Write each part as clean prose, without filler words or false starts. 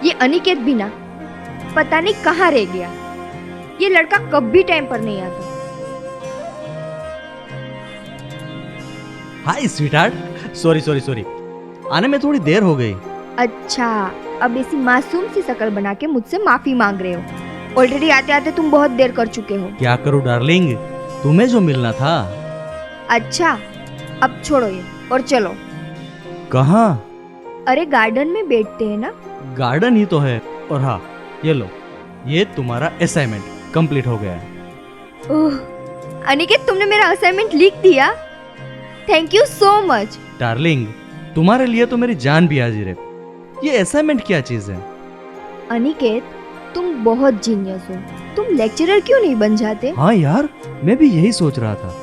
ये अनिकेत भी ना पता नहीं कहाँ रह गया। ये लड़का कभी टाइम पर नहीं आता। हाय स्वीटहार्ट, सॉरी आने में थोड़ी देर हो गई। अच्छा, अब ऐसी मासूम सी शक्ल बना के मुझसे माफी मांग रहे हो। ऑलरेडी आते आते तुम बहुत देर कर चुके हो। क्या करूं डार्लिंग, तुम्हें जो मिलना था। अच्छा, अब छोड़ो ये और चलो। कहाँ? अरे गार्डन में बैठते हैं ना। गार्डन ही तो है। और हाँ, ये लो, ये तुम्हारा असाइनमेंट कंप्लीट हो गया है। ओह, अनिकेत तुमने मेरा असाइनमेंट लिख दिया। Thank you so much. Darling, तुम्हारे लिए तो मेरी जान भी हाजिर है। ये असाइनमेंट क्या चीज है? अनिकेत, तुम बहुत जीनियस हो। तुम लेक्चरर क्यों नहीं बन जाते? हाँ यार, मैं भी यही सोच रहा था,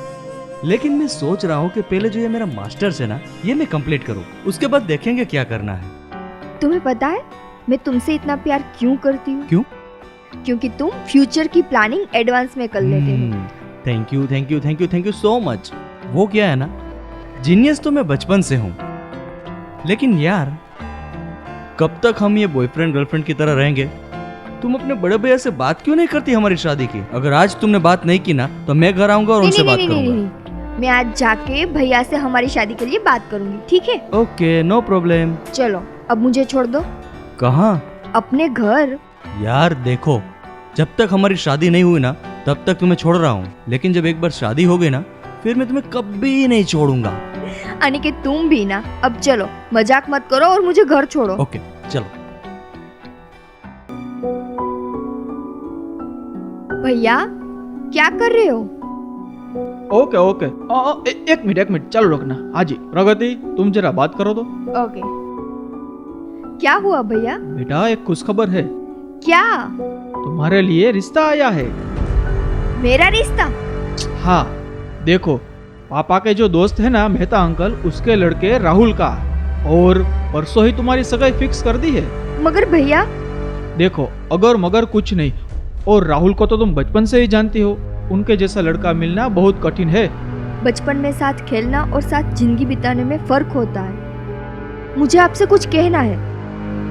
लेकिन मैं सोच रहा हूँ कि पहले जो ये मेरा मास्टर्स है ना, ये मैं कंप्लीट करूँ, उसके बाद देखेंगे क्या करना है। तुम्हें पता है मैं तुमसे इतना प्यार क्यों करती हूँ? क्यों? क्योंकि तुम फ्यूचर की प्लानिंग एडवांस में कर लेते हो। Thank you so much. वो क्या है ना, जीनियस तो मैं बचपन से हूँ, लेकिन यार कब तक हम ये बॉयफ्रेंड गर्लफ्रेंड की तरह रहेंगे? तुम अपने बड़े भैया से बात क्यों नहीं करती हमारी शादी की? अगर आज तुमने बात नहीं की ना, तो मैं घर आऊंगा और उनसे बात करूंगा। मैं आज जाके भैया से हमारी शादी के लिए बात करूंगी, ठीक है? Okay, no problem. चलो, अब मुझे छोड़ दो। कहाँ? अपने घर। यार देखो, जब तक हमारी शादी नहीं हुई ना, तब तक तुम्हें छोड़ रहा हूँ, लेकिन जब एक बार शादी हो गई ना, फिर मैं तुम्हें कभी नहीं छोड़ूंगा। अनिकेत तुम भी ना। अब चलो, मजाक मत करो और मुझे घर छोड़ो। ओके, चलो। भैया, क्या कर रहे हो? ओके एक मिनट चलो रुकना। हाँ जी प्रगति, तुम जरा बात करो तो। ओके। क्या हुआ भैया? बेटा, एक खुशखबर है। क्या? तुम्हारे लिए रिश्ता आया है। मेरा रिश्ता? हाँ, देखो, पापा के जो दोस्त है ना मेहता अंकल, उसके लड़के राहुल का, और परसों ही तुम्हारी सगाई फिक्स कर दी है। मगर भैया। देखो, अगर मगर कुछ नहीं, और राहुल को तो तुम बचपन से ही जानती हो, उनके जैसा लड़का मिलना बहुत कठिन है। बचपन में साथ खेलना और साथ जिंदगी बिताने में फर्क होता है। मुझे आपसे कुछ कहना है।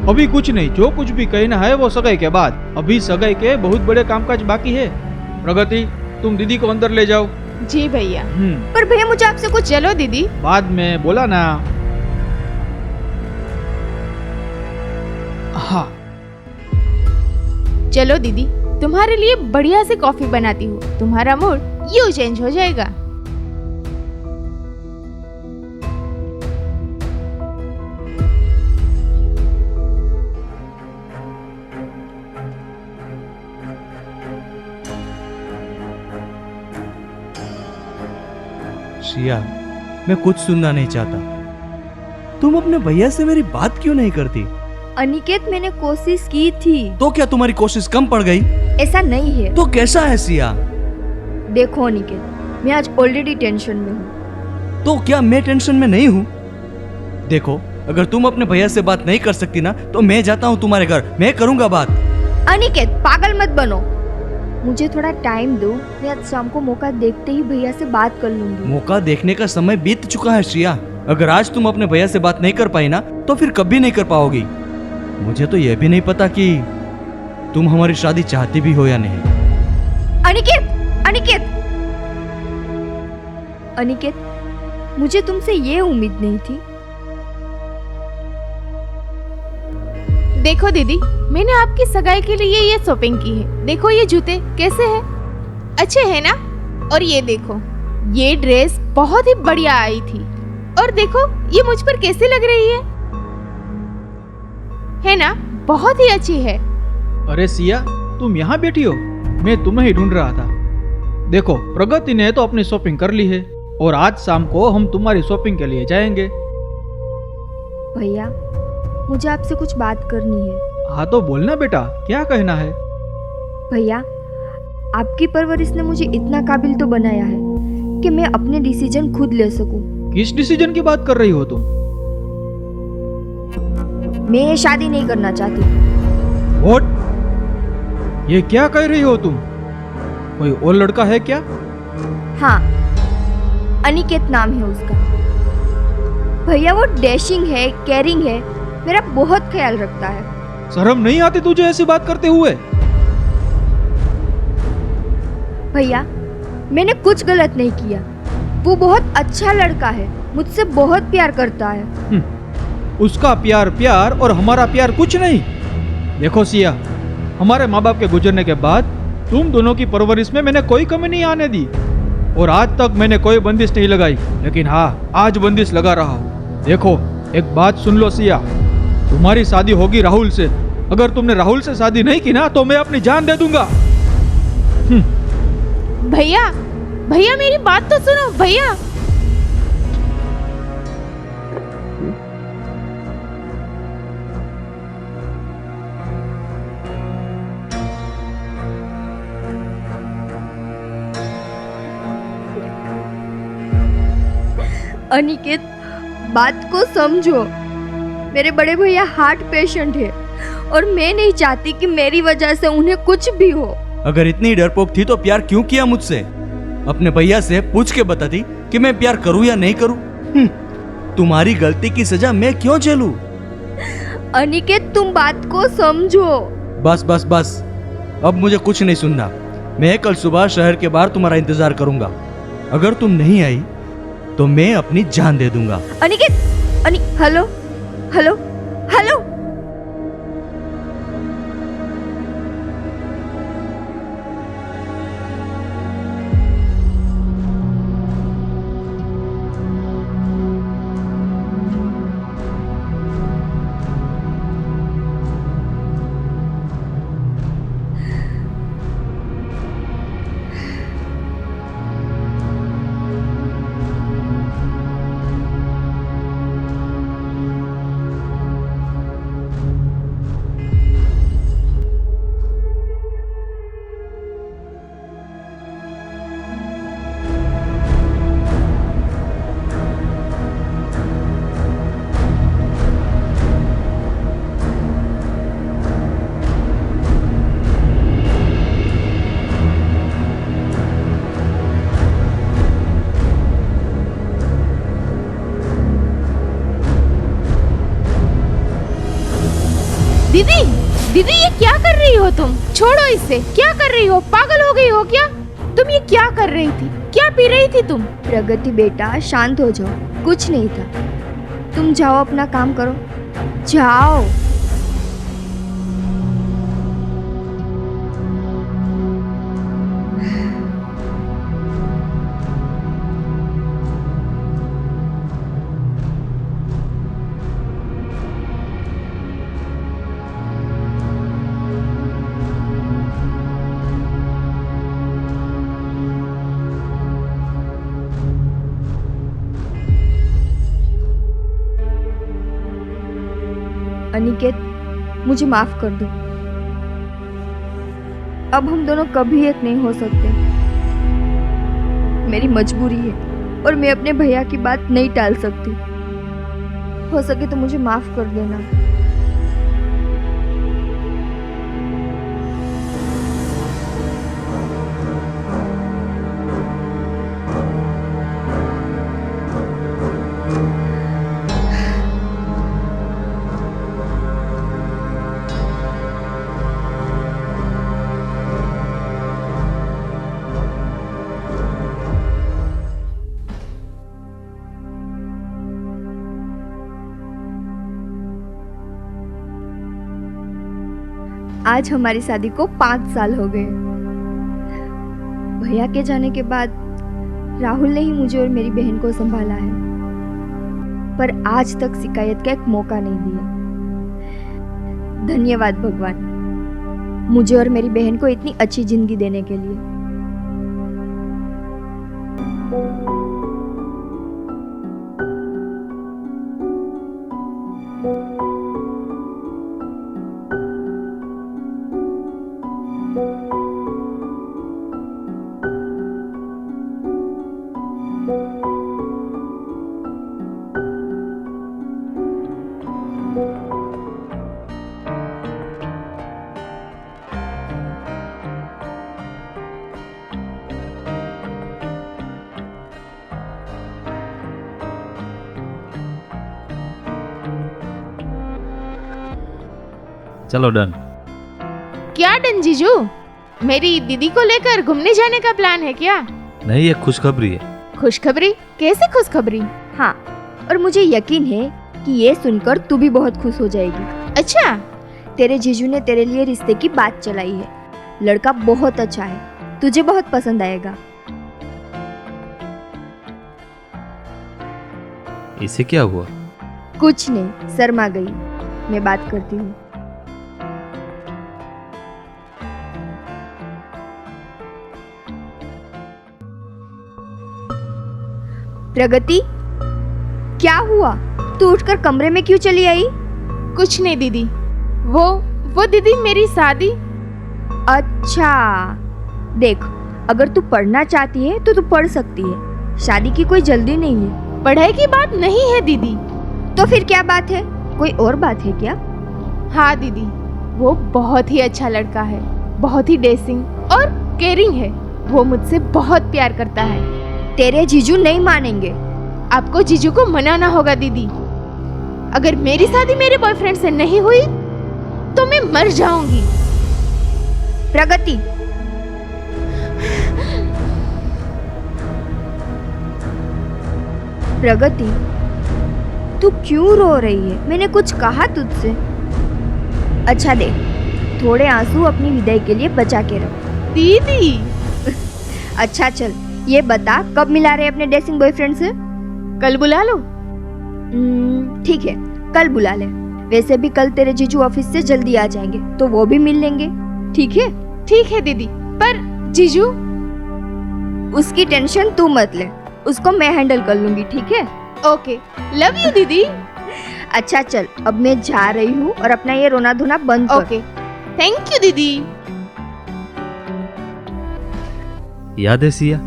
अभी कुछ नहीं, जो कुछ भी कहना है वो सगाई के बाद। अभी सगाई के बहुत बड़े कामकाज बाकी है। प्रगति, तुम दीदी को अंदर ले जाओ। जी भैया। पर भैया मुझे आपसे कुछ। चलो दीदी। बाद में बोला ना। हाँ चलो दीदी, तुम्हारे लिए बढ़िया से कॉफी बनाती हूँ, तुम्हारा मूड यूं चेंज हो जाएगा। श्रिया, मैं कुछ सुनना नहीं चाहता। तुम अपने भैया से मेरी बात क्यों नहीं करती? अनिकेत, मैंने कोशिश की थी। तो क्या तुम्हारी कोशिश कम पड़ गई? ऐसा नहीं है। तो कैसा है सिया? देखो अनिकेत, मैं आज ऑलरेडी टेंशन में हूँ। तो क्या मैं टेंशन में नहीं हूँ? देखो, अगर तुम अपने भैया से बात नहीं कर सकती ना, तो मैं जाता हूँ तुम्हारे घर, मैं करूंगा बात। अनिकेत, पागल मत बनो। मुझे थोड़ा टाइम दो, मैं आज शाम को मौका देखते ही भैया से बात कर लूंगी। मौका देखने का समय बीत चुका है श्रिया। अगर आज तुम अपने भैया से बात नहीं कर पाई ना, तो फिर कभी नहीं कर पाओगी। मुझे तो यह भी नहीं पता कि तुम हमारी शादी चाहती भी हो या नहीं। अनिकेत, अनिकेत, अनिकेत, मुझे तुमसे ये उम्मीद नहीं थी। देखो दीदी, मैंने आपकी सगाई के लिए ये शॉपिंग की है। देखो ये जूते कैसे हैं? अच्छे हैं ना? और ये देखो, ये ड्रेस बहुत ही बढ़िया आई थी। और देखो ये मुझ पर कैसी लग रही है ना? बहुत ही अच्छी है। अरे सिया, तुम यहाँ बैठी हो? मैं तुम्हें ही ढूंढ रहा था। देखो, प्रगति ने तो अपनी शॉपिंग कर ली है, और आज शाम को हम तुम्हारी शॉपिंग के लिए जाएंगे। भैया, मुझे आपसे कुछ बात करनी है। हाँ तो बोलना बेटा, क्या कहना है? भैया, आपकी परवरिश ने मुझे इतना काबिल तो बनाया है कि मैं अपने डिसीजन खुद ले सकूं। किस डिसीजन की बात कर रही हो तुम? मैं ये शादी नहीं करना चाहती। व्हाट? ये क्या कह रही हो तुम? कोई और लड़का है क्या? हाँ, अनिकेत नाम है उसका। भैया वो डैशिंग है, केयरिंग है, मेरा बहुत ख्याल रखता है। शर्म नहीं आती तुझे ऐसी बात करते हुए? भैया, मैंने कुछ गलत नहीं किया। वो बहुत अच्छा लड़का है, मुझसे बहुत प्यार करता है। उसका प्यार प्यार और हमारा प्यार कुछ नहीं। देखो सिया, हमारे माँ बाप के गुजरने के बाद तुम दोनों की परवरिश में मैंने कोई कमी नहीं आने दी और आज तक मैंने कोई बंदिश नहीं लगाई। लेकिन हाँ, आज बंदिश लगा रहा हूँ। देखो, एक बात सुन लो सिया, तुम्हारी शादी होगी राहुल से। अगर तुमने राहुल से शादी नहीं की ना तो मैं अपनी जान दे दूंगा। भैया, भैया मेरी बात तो सुनो भैया। अनिकेत, बात को समझो। मेरे बड़े भैया हार्ट पेशेंट है और मैं नहीं चाहती कि मेरी वजह से उन्हें कुछ भी हो। अगर इतनी डरपोक थी तो प्यार क्यों किया मुझसे? अपने भैया से पूछ के बताती कि मैं प्यार करूं या नहीं करूं। तुम्हारी गलती की सजा मैं क्यों झेलूं? अनिकेत, तुम बात को समझो। बस बस बस, अब मुझे कुछ नहीं सुनना। मैं कल सुबह शहर के बाहर तुम्हारा इंतजार करूंगा। अगर तुम नहीं आई तो मैं अपनी जान दे दूंगा। Aniket, hello hello hello. दीदी, दीदी ये क्या कर रही हो तुम? छोड़ो इसे। क्या कर रही हो? पागल हो गई हो क्या? तुम ये क्या कर रही थी? क्या पी रही थी तुम? प्रगति बेटा, शांत हो जाओ, कुछ नहीं था। तुम जाओ, अपना काम करो, जाओ। अनिकेत, मुझे माफ कर दो। अब हम दोनों कभी एक नहीं हो सकते। मेरी मजबूरी है और मैं अपने भैया की बात नहीं टाल सकती। हो सके तो मुझे माफ कर देना। आज हमारी शादी को 5 साल हो गए। भैया के जाने के बाद राहुल ने ही मुझे और मेरी बहन को संभाला है, पर आज तक शिकायत का एक मौका नहीं दिया। धन्यवाद भगवान, मुझे और मेरी बहन को इतनी अच्छी जिंदगी देने के लिए। चलो डन। क्या डन जीजू? मेरी दीदी को लेकर घूमने जाने का प्लान है क्या? नहीं, ये खुशखबरी है। खुशखबरी? कैसे खुशखबरी? हाँ, और मुझे यकीन है कि ये सुनकर तू भी बहुत खुश हो जाएगी। अच्छा, तेरे जीजू ने तेरे लिए रिश्ते की बात चलाई है। लड़का बहुत अच्छा है, तुझे बहुत पसंद आएगा। इसे क्या हुआ? कुछ नहीं, शर्मा गई। मैं बात करती हूँ। प्रगति, क्या हुआ? तू उठकर कमरे में क्यों चली आई? कुछ नहीं दीदी। वो दीदी मेरी शादी। अच्छा, देख, अगर तू पढ़ना चाहती है तो तू पढ़ सकती है। शादी की कोई जल्दी नहीं है। पढ़ाई की बात नहीं है दीदी। तो फिर क्या बात है? कोई और बात है क्या? हाँ दीदी, वो बहुत ही अच्छा लड़का है, बहुत ही डेसिंग और केयरिंग है। वो मुझसे बहुत प्यार करता है। तेरे जीजू नहीं मानेंगे। आपको जीजू को मनाना होगा दीदी। अगर मेरी शादी मेरे बॉयफ्रेंड से नहीं हुई तो मैं मर जाऊंगी। प्रगति, प्रगति, तू क्यों रो रही है? मैंने कुछ कहा तुझसे? अच्छा देख, थोड़े आंसू अपनी विदाई के लिए बचा के रख। दीदी, अच्छा चल, ये बता कब मिला रहे अपने डेसिंग बॉयफ्रेंड से? कल बुला लो। ठीक है, कल बुला ले। वैसे भी कल तेरे जीजू ऑफिस से जल्दी आ जाएंगे तो वो भी मिल लेंगे। ठीक है? ठीक है दीदी, पर जीजू? उसकी टेंशन तू मत ले, उसको मैं हैंडल कर लूंगी। ठीक है? ओके, लव यू दीदी। अच्छा चल, अब मैं जा रही हूँ और अपना ये रोना धोना बंद कर। ओके, थैंक यू दीदी। याद है सिया,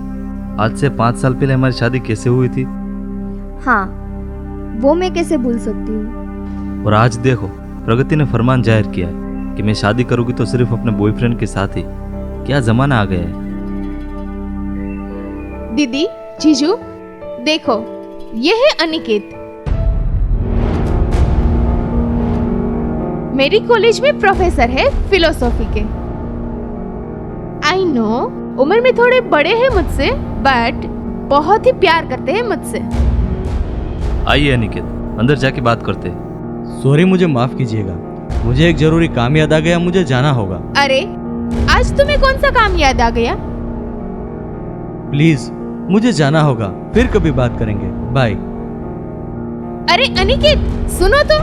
आज से 5 साल पहले हमारी शादी कैसे हुई थी? हाँ, वो मैं कैसे भूल सकती हूँ। और आज देखो, प्रगति ने फरमान जाहिर किया है कि मैं शादी करूंगी तो सिर्फ अपने बॉयफ्रेंड के साथ ही। क्या जमाना आ गया है। दीदी, जीजू, देखो, ये है अनिकेत। मेरी कॉलेज में प्रोफेसर है फिलोसॉफी के। आई नो, उम्र में थोड़े बड़े हैं मुझसे, बट बहुत ही प्यार करते हैं मुझसे। आइए अनिकेत, अंदर जाके बात करते हैं। सॉरी, मुझे माफ कीजिएगा, मुझे एक जरूरी काम याद आ गया, मुझे जाना होगा। अरे, आज तुम्हें कौन सा काम याद आ गया? प्लीज, मुझे जाना होगा, फिर कभी बात करेंगे। बाय। अरे अनिकेत, सुनो तो।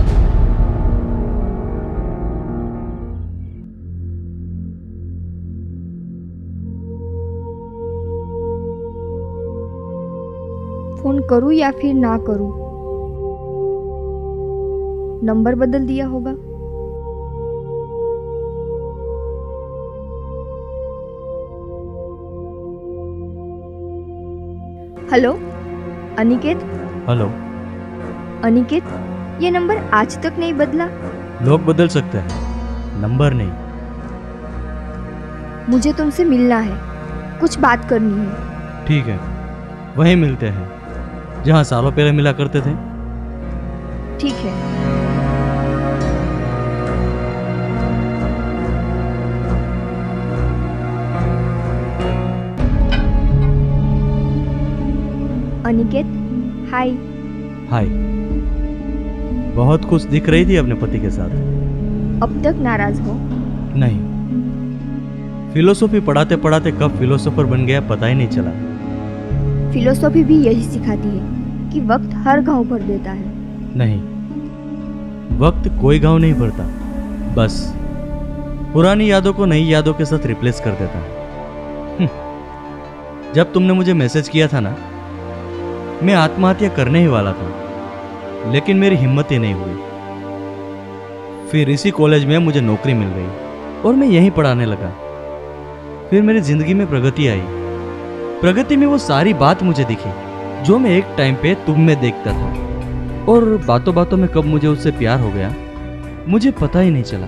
फोन करूँ या फिर ना करूँ? नंबर बदल दिया होगा। हेलो अनिकेत। हेलो। अनिकेत, ये नंबर आज तक नहीं बदला? लोग बदल सकते हैं, नंबर नहीं। मुझे तुमसे मिलना है, कुछ बात करनी है। ठीक है, वहीं मिलते हैं जहाँ सालों पहले मिला करते थे। ठीक है। अनिकेत, हाय। हाय। बहुत खुश दिख रही थी अपने पति के साथ। अब तक नाराज हो? नहीं, फिलोसॉफी पढ़ाते पढ़ाते कब फिलोसोफर बन गया पता ही नहीं चला। फिलोसॉफी भी यही सिखाती है कि वक्त हर घाव भर देता है। नहीं, वक्त कोई घाव नहीं भरता, बस पुरानी यादों को नई यादों के साथ रिप्लेस कर देता है। जब तुमने मुझे मैसेज किया था ना, मैं आत्महत्या करने ही वाला था, लेकिन मेरी हिम्मत ही नहीं हुई। फिर इसी कॉलेज में मुझे नौकरी मिल गई और मैं यहीं पढ़ाने लगा। फिर मेरी जिंदगी में प्रगति आई। प्रगति में वो सारी बात मुझे दिखी जो मैं एक टाइम पे तुम में देखता था, और बातों बातों में कब मुझे उससे प्यार हो गया मुझे पता ही नहीं चला,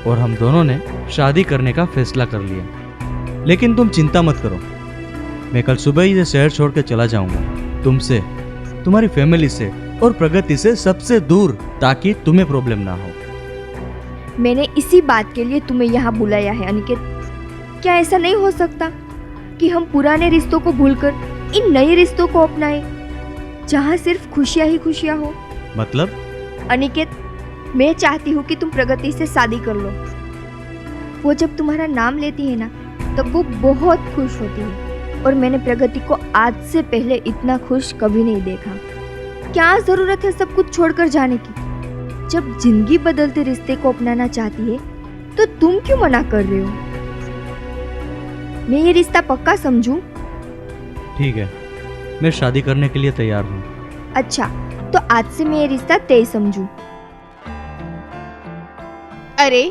और हम दोनों ने शादी करने का फैसला कर लिया। लेकिन तुम चिंता मत करो, मैं कल सुबह ही ये शहर छोड़ के चला जाऊंगा, तुमसे, तुम्हारी फैमिली से और प्रगति से सबसे दूर, ताकि तुम्हें प्रॉब्लम ना हो। मैंने इसी बात के लिए तुम्हें यहाँ बुलाया है अनिकेत। क्या ऐसा नहीं हो सकता कि हम पुराने रिश्तों को भूलकर इन नए रिश्तों को अपनाएं, जहाँ सिर्फ खुशियाँ ही खुशियाँ हो? मतलब? अनिकेत, मैं चाहती हूँ कि तुम प्रगति से शादी कर लो। वो जब तुम्हारा नाम लेती है ना, तब वो बहुत खुश होती है, और मैंने प्रगति को आज से पहले इतना खुश कभी नहीं देखा। क्या जरूरत है सब कुछ छोड़कर जाने की? जब जिंदगी बदलते रिश्ते को अपनाना चाहती है, तो तुम क्यों मना कर रहे हो? मैं ये रिश्ता पक्का समझूं? ठीक है, मैं शादी करने के लिए तैयार हूँ। अच्छा, तो आज से मैं ये रिश्ता तय समझूं। अरे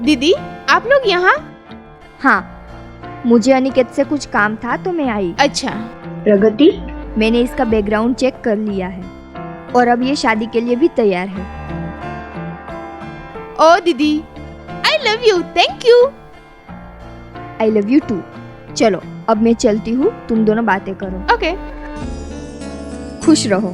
दीदी, आप लोग यहाँ? हाँ, मुझे अनिकेत से कुछ काम था तो मैं आई। अच्छा। प्रगति, मैंने इसका बैकग्राउंड चेक कर लिया है और अब ये शादी के लिए भी तैयार है। ओ दीदी, I love you, thank you. I love you too. चलो अब मैं चलती हूँ, तुम दोनों बातें करो। ओके। खुश रहो।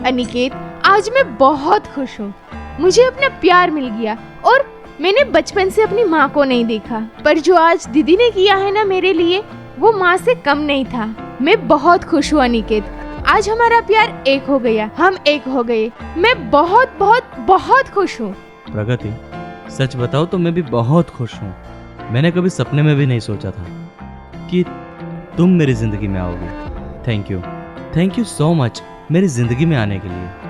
अनिकेत, आज मैं बहुत खुश हूँ। मुझे अपना प्यार मिल गया और मैंने बचपन से अपनी माँ को नहीं देखा, पर जो आज दीदी ने किया है ना मेरे लिए, वो माँ से कम नहीं था। मैं बहुत खुश हूँ अनिकेत, आज हमारा प्यार एक हो गया, हम एक हो गए। मैं बहुत बहुत बहुत खुश हूँ। प्रगति, सच बताओ तो मैं भी बहुत खुश हूँ। मैंने कभी सपने में भी नहीं सोचा था कि तुम मेरी जिंदगी में आओगी। थैंक यू सो मच मेरी जिंदगी में आने के लिए।